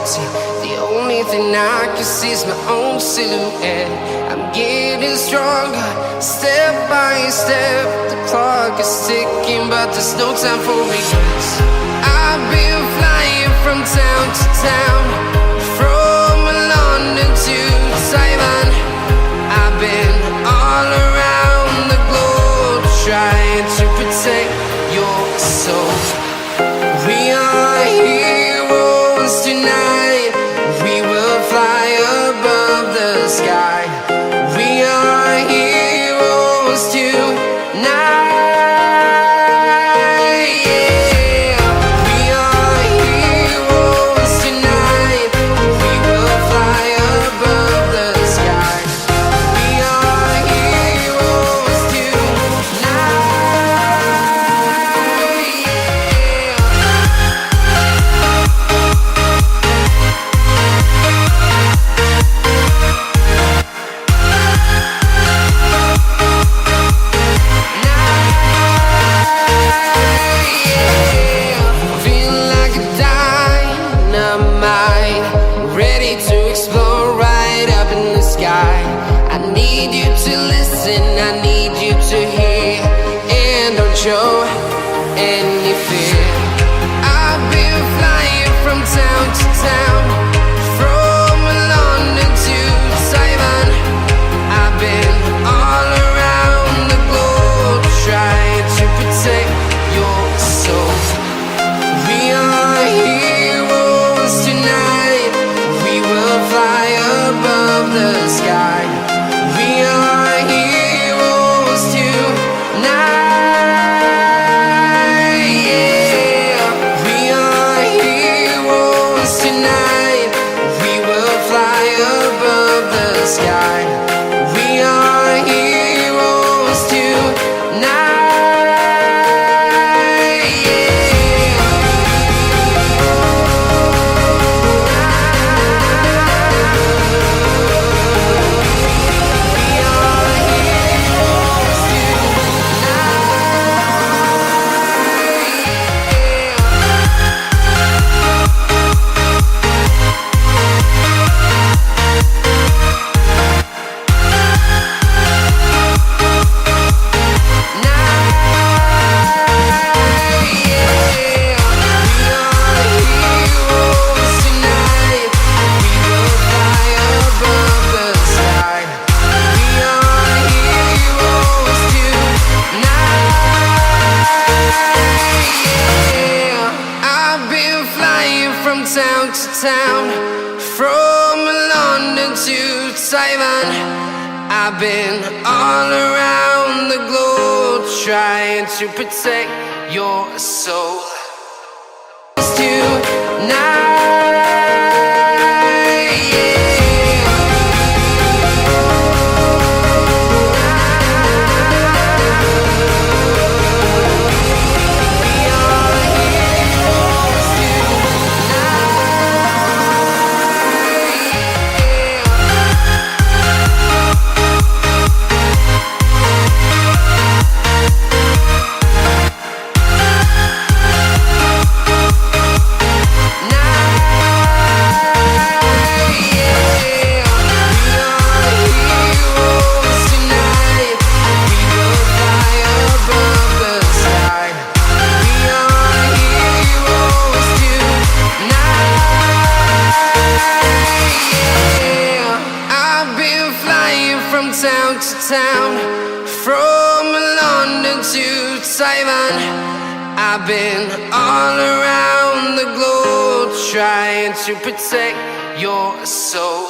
empty. The only thing I can see is my own silhouette. I'm getting stronger, step by step. The clock is ticking, but there's no time for regrets. I've been flying from town to town, from London to Taiwan. I've been all around the globe, trying to protect your soul. We are heroes tonight. We will fly above the sky. We are heroes tonight. I need you to listen, I need you to hear, and don't show any fear. I've been flying from town to town, from London to Taiwan. I've been all around the globe, trying to protect your soul. We are heroes tonight. We will fly above the sky. We are heroes tonight. Yeah. We are heroes tonight. We will fly above the sky. We are heroes tonight. Town to town, from London to Taiwan. I've been all around the globe, trying to protect your soul. Tonight. Town to town, from London to Taiwan. I've been all around the globe, trying to protect your soul.